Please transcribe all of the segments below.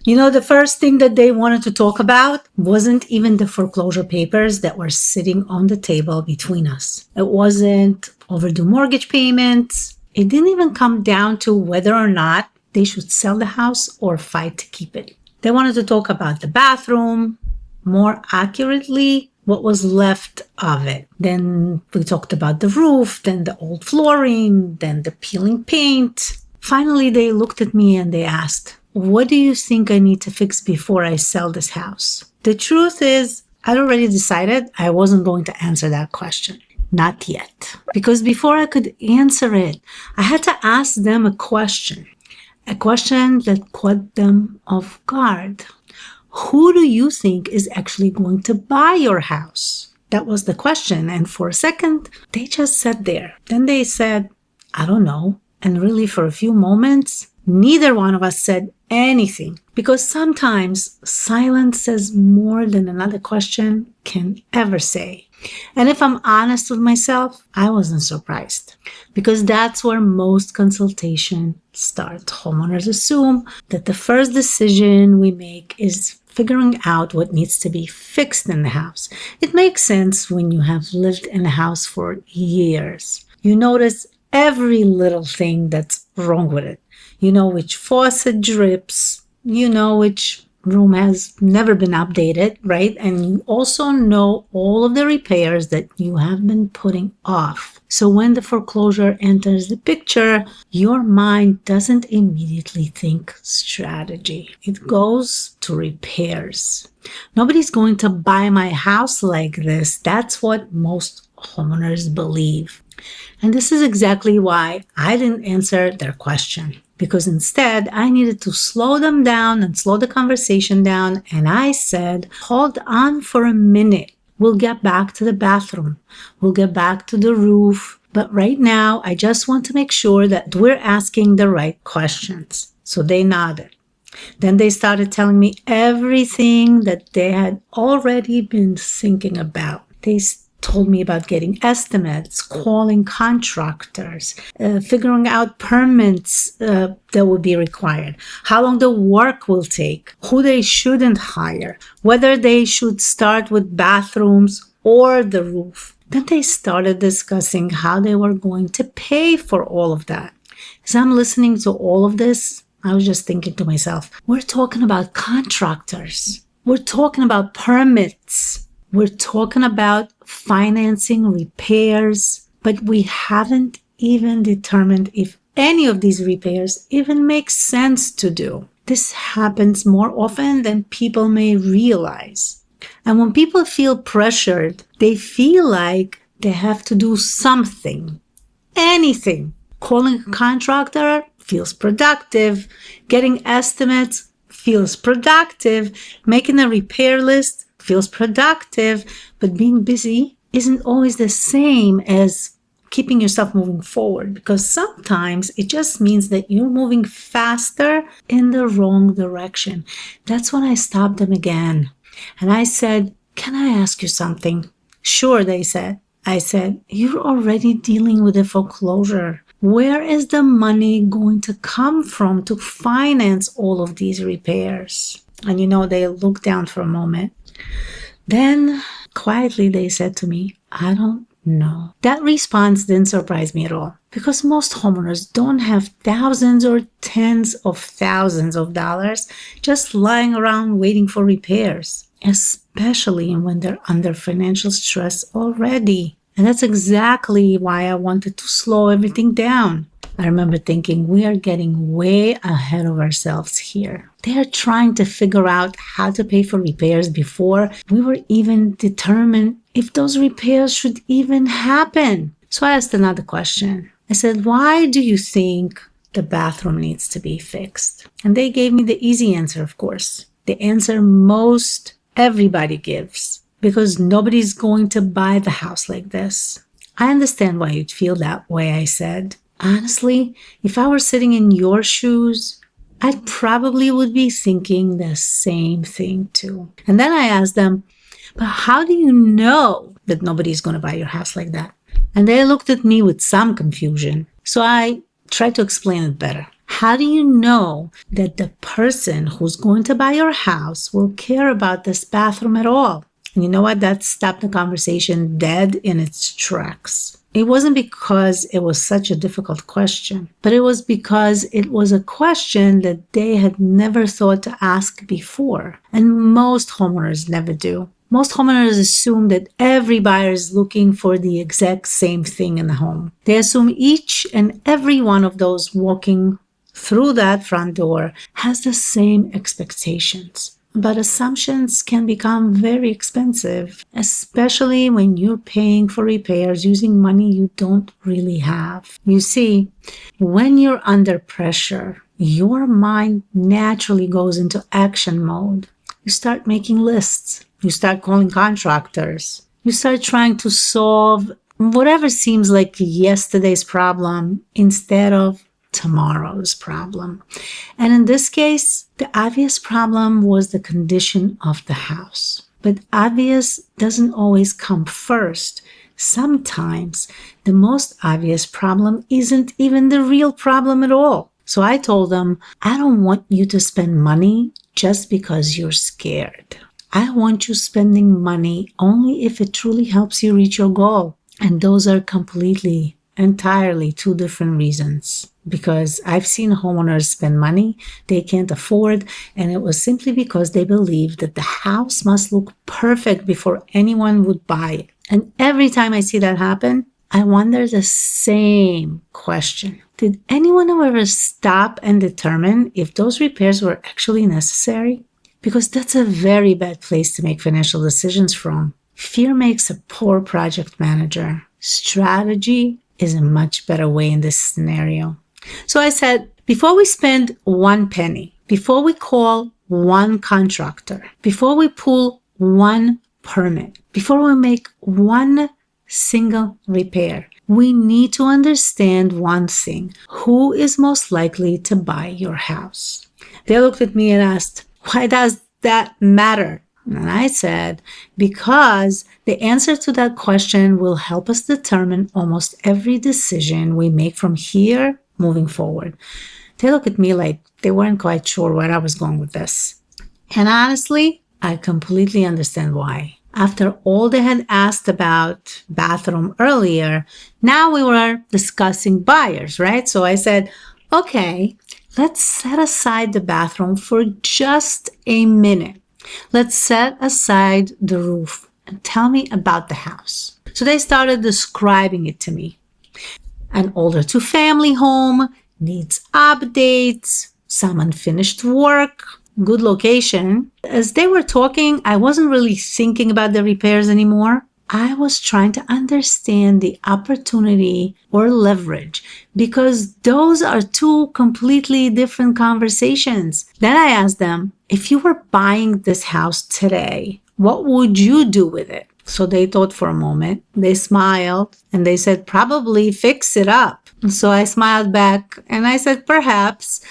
The first thing that they wanted to talk about wasn't even the foreclosure papers that were sitting on the table between us. It wasn't overdue mortgage payments. It didn't even come down to whether or not they should sell the house or fight to keep it. They wanted to talk about the bathroom, more accurately, what was left of it. Then we talked about the roof, then the old flooring, then the peeling paint. Finally, they looked at me and they asked, "What do you think I need to fix before I sell this house?" The truth is, I'd already decided I wasn't going to answer that question. Not yet. Because before I could answer it, I had to ask them a question that caught them off guard. Who do you think is actually going to buy your house? That was the question. And for a second, they just sat there. Then they said, "I don't know." And really, for a few moments, neither one of us said anything. Because sometimes silence says more than another question can ever say. And if I'm honest with myself, I wasn't surprised. Because that's where most consultation start. Homeowners assume that the first decision we make is figuring out what needs to be fixed in the house. It makes sense when you have lived in a house for years. You notice every little thing that's wrong with it. You know which faucet drips. You know which room has never been updated, right? And you also know all of the repairs that you have been putting off. So when the foreclosure enters the picture, your mind doesn't immediately think strategy. It goes to repairs. Nobody's going to buy my house like this. That's what most homeowners believe. And this is exactly why I didn't answer their question. Because instead, I needed to slow them down and slow the conversation down. And I said, hold on for a minute. We'll get back to the bathroom. We'll get back to the roof. But right now, I just want to make sure that we're asking the right questions. So they nodded. Then they started telling me everything that they had already been thinking about. They told me about getting estimates, calling contractors, figuring out permits that would be required, how long the work will take, who they shouldn't hire, whether they should start with bathrooms or the roof. Then they started discussing how they were going to pay for all of that. As I'm listening to all of this, I was just thinking to myself, we're talking about contractors. We're talking about permits. We're talking about financing repairs, but we haven't even determined if any of these repairs even make sense to do. This happens more often than people may realize. And when people feel pressured, they feel like they have to do something, anything. Calling a contractor feels productive. Getting estimates feels productive. Making a repair list feels productive, but being busy isn't always the same as keeping yourself moving forward, because sometimes it just means that you're moving faster in the wrong direction. That's when I stopped them again. And I said, "Can I ask you something?" "Sure," they said. I said, "You're already dealing with a foreclosure. Where is the money going to come from to finance all of these repairs?" And they looked down for a moment. Then, quietly, they said to me, "I don't know." That response didn't surprise me at all, because most homeowners don't have thousands or tens of thousands of dollars just lying around waiting for repairs, especially when they're under financial stress already. And that's exactly why I wanted to slow everything down. I remember thinking, we are getting way ahead of ourselves here. They are trying to figure out how to pay for repairs before we were even determined if those repairs should even happen. So I asked another question. I said, "Why do you think the bathroom needs to be fixed?" And they gave me the easy answer, of course. The answer most everybody gives. Because nobody's going to buy the house like this. I understand why you'd feel that way, I said. Honestly, if I were sitting in your shoes, I probably would be thinking the same thing too. And then I asked them, "But how do you know that nobody's going to buy your house like that?" And they looked at me with some confusion. So I tried to explain it better. How do you know that the person who's going to buy your house will care about this bathroom at all? And you know what? That stopped the conversation dead in its tracks. It wasn't because it was such a difficult question, but it was because it was a question that they had never thought to ask before. And most homeowners never do. Most homeowners assume that every buyer is looking for the exact same thing in the home. They assume each and every one of those walking through that front door has the same expectations. But assumptions can become very expensive, especially when you're paying for repairs using money you don't really have. You see, when you're under pressure, your mind naturally goes into action mode. You start making lists. You start calling contractors. You start trying to solve whatever seems like yesterday's problem instead of tomorrow's problem. And in this case, the obvious problem was the condition of the house. But obvious doesn't always come first. Sometimes the most obvious problem isn't even the real problem at all. So I told them, I don't want you to spend money just because you're scared. I want you spending money only if it truly helps you reach your goal. And those are entirely two different reasons. Because I've seen homeowners spend money they can't afford, and it was simply because they believed that the house must look perfect before anyone would buy it. And every time I see that happen, I wonder the same question. Did anyone ever stop and determine if those repairs were actually necessary? Because that's a very bad place to make financial decisions from. Fear makes a poor project manager. Strategy is a much better way in this scenario. So I said, before we spend one penny, before we call one contractor, before we pull one permit, before we make one single repair, we need to understand one thing. Who is most likely to buy your house? They looked at me and asked, why does that matter? And I said, because the answer to that question will help us determine almost every decision we make from here moving forward. They looked at me like they weren't quite sure where I was going with this. And honestly, I completely understand why. After all they had asked about bathroom earlier, now we were discussing buyers, right? So I said, okay, let's set aside the bathroom for just a minute. Let's set aside the roof and tell me about the house. So they started describing it to me. An older two-family home, needs updates, some unfinished work, good location. As they were talking, I wasn't really thinking about the repairs anymore. I was trying to understand the opportunity or leverage because those are two completely different conversations. Then I asked them, if you were buying this house today, what would you do with it? So they thought for a moment, they smiled, and they said, probably fix it up. So I smiled back and I said, perhaps,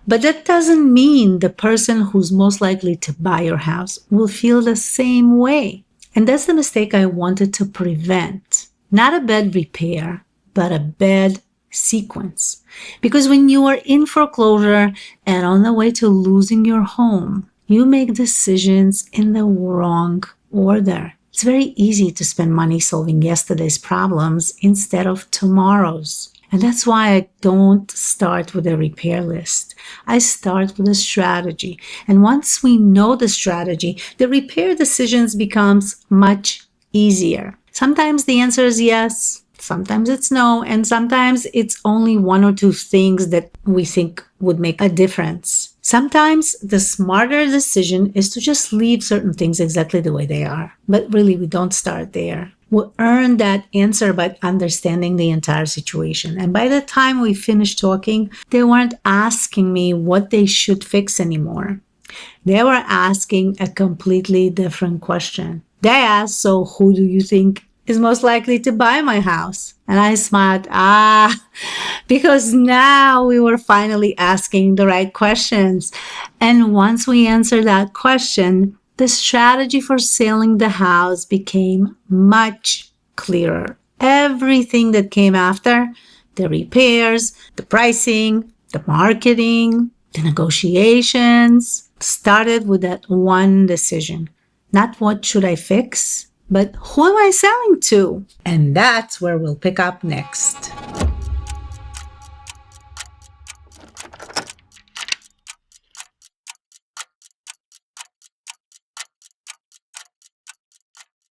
but that doesn't mean the person who's most likely to buy your house will feel the same way. And that's the mistake I wanted to prevent. Not a bad repair, but a bad sequence. Because when you are in foreclosure and on the way to losing your home, you make decisions in the wrong order. It's very easy to spend money solving yesterday's problems instead of tomorrow's. And that's why I don't start with a repair list. I start with a strategy. And once we know the strategy, the repair decisions becomes much easier. Sometimes the answer is yes, sometimes it's no, and sometimes it's only one or two things that we think would make a difference. Sometimes the smarter decision is to just leave certain things exactly the way they are. But really, we don't start there. We earn that answer by understanding the entire situation. And by the time we finished talking, they weren't asking me what they should fix anymore. They were asking a completely different question. They asked, so who do you think is most likely to buy my house? And I smiled, because now we were finally asking the right questions. And once we answered that question, the strategy for selling the house became much clearer. Everything that came after, the repairs, the pricing, the marketing, the negotiations started with that one decision. Not what should I fix, but who am I selling to? And that's where we'll pick up next.